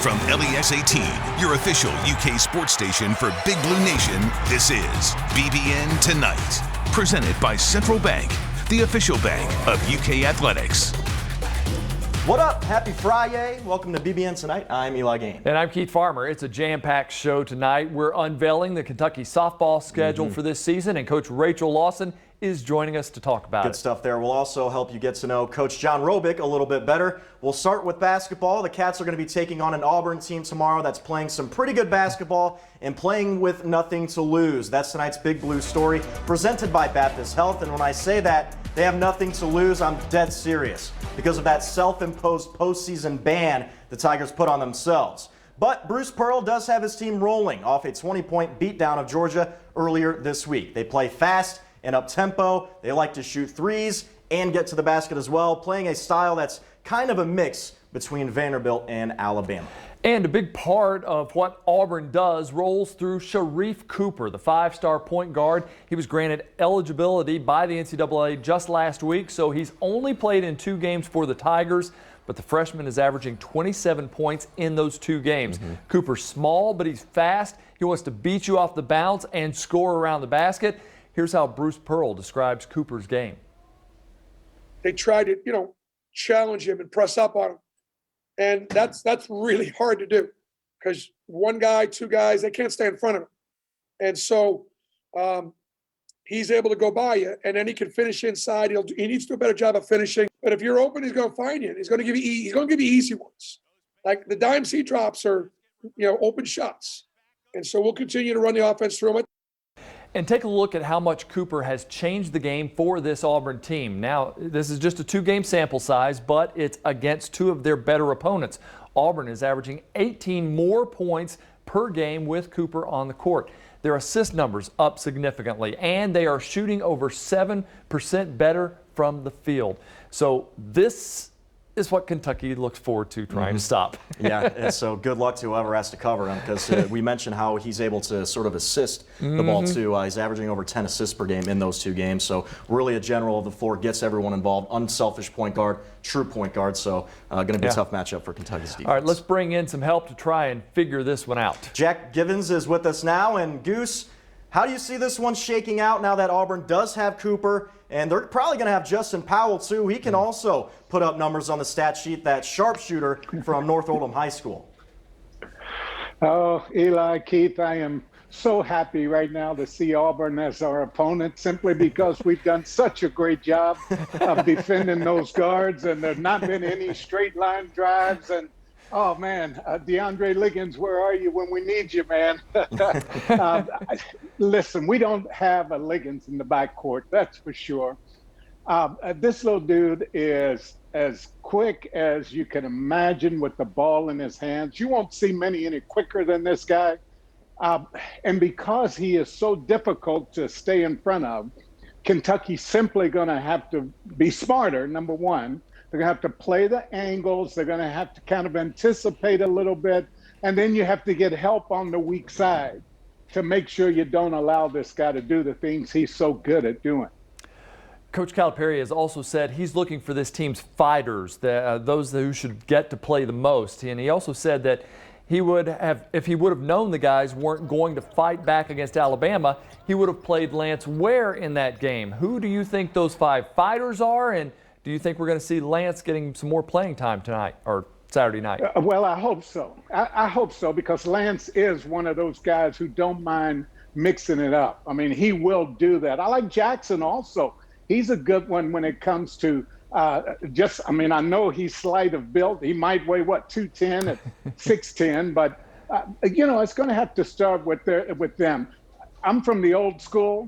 From LES 18, your official UK sports station for Big Blue Nation, this is BBN Tonight. Presented by Central Bank, the official bank of UK Athletics. What up? Happy Friday. Welcome to BBN Tonight. I'm Eli Gain. And I'm Keith Farmer. It's a jam-packed show tonight. We're unveiling the Kentucky softball schedule for this season, and Coach Rachel Lawson is joining us to talk about it. Good stuff there. We'll also help you get to know Coach John Robick a little bit better. We'll start with basketball. The Cats are going to be taking on an Auburn team tomorrow that's playing some pretty good basketball and playing with nothing to lose. That's tonight's Big Blue story presented by Baptist Health. And when I say that they have nothing to lose, I'm dead serious because of that self-imposed postseason ban the Tigers put on themselves. But Bruce Pearl does have his team rolling off a 20-point beatdown of Georgia earlier this week. They play fast and up-tempo. They like to shoot threes and get to the basket as well, playing a style that's kind of a mix between Vanderbilt and Alabama. And a big part of what Auburn does rolls through Sharif Cooper, the five-star point guard. He was granted eligibility by the NCAA just last week, so he's only played in 2 games for the Tigers, but the freshman is averaging 27 points in those 2 games. Cooper's small, but he's fast. He wants to beat you off the bounce and score around the basket. Here's how Bruce Pearl describes Cooper's game. They try to, challenge him and press up on him. And that's really hard to do because 1 guy, 2 guys, they can't stay in front of him. And so he's able to go by you, and then he can finish inside. He needs to do a better job of finishing. But if you're open, he's going to find you. He's going to give you easy ones. Like the dime C drops are, open shots. And so we'll continue to run the offense through him. And take a look at how much Cooper has changed the game for this Auburn team. Now, this is just a 2-game sample size, but it's against 2 of their better opponents. Auburn is averaging 18 more points per game with Cooper on the court. Their assist numbers up significantly, and they are shooting over 7% better from the field. So this is what Kentucky looks forward to trying to stop. Yeah, so good luck to whoever has to cover him because we mentioned how he's able to sort of assist the ball too. He's averaging over 10 assists per game in those 2 games. So really a general of the floor, gets everyone involved, unselfish point guard, true point guard. So going to be a tough matchup for Kentucky's defense. All right, let's bring in some help to try and figure this one out. Jack Givens is with us now. And Goose, how do you see this one shaking out now that Auburn does have Cooper? And they're probably going to have Justin Powell, too. He can also put up numbers on the stat sheet, that sharpshooter from North Oldham High School. Oh, Eli, Keith, I am so happy right now to see Auburn as our opponent simply because we've done such a great job of defending those guards, and there's not been any straight line drives. And oh, man, DeAndre Liggins, where are you when we need you, man? Listen, we don't have a Liggins in the backcourt, that's for sure. This little dude is as quick as you can imagine with the ball in his hands. You won't see many any quicker than this guy. And because he is so difficult to stay in front of, Kentucky's simply going to have to be smarter, number one. They're going to have to play the angles. They're going to have to kind of anticipate a little bit. And then you have to get help on the weak side to make sure you don't allow this guy to do the things he's so good at doing. Coach Calipari has also said he's looking for this team's fighters, those who should get to play the most. And he also said that he would have, if he would have known the guys weren't going to fight back against Alabama, he would have played Lance Ware in that game. Who do you think those 5 fighters are? And do you think we're going to see Lance getting some more playing time tonight or Saturday night? Well, I hope so. I hope so because Lance is one of those guys who don't mind mixing it up. I mean, he will do that. I like Jackson also. He's a good one when it comes to I know he's slight of build. He might weigh, 210 at 6'10", but, it's going to have to start with them. I'm from the old school.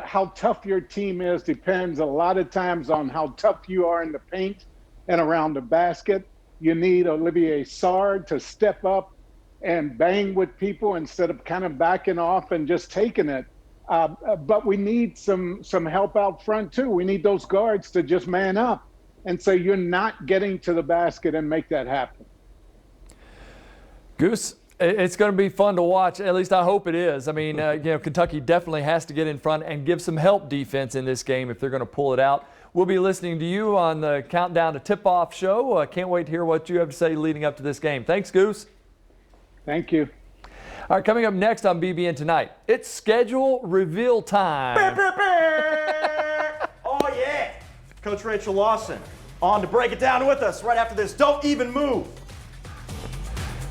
How tough your team is depends a lot of times on how tough you are in the paint and around the basket. You need Olivier Sarr to step up and bang with people instead of kind of backing off and just taking it. But we need some help out front, too. We need those guards to just man up. And so you're not getting to the basket and make that happen. Goose, it's going to be fun to watch. At least I hope it is. I mean, Kentucky definitely has to get in front and give some help defense in this game if they're going to pull it out. We'll be listening to you on the Countdown to Tip-Off show. Can't wait to hear what you have to say leading up to this game. Thanks, Goose. Thank you. All right, coming up next on BBN Tonight, it's schedule reveal time. Oh, yeah. Coach Rachel Lawson on to break it down with us right after this. Don't even move.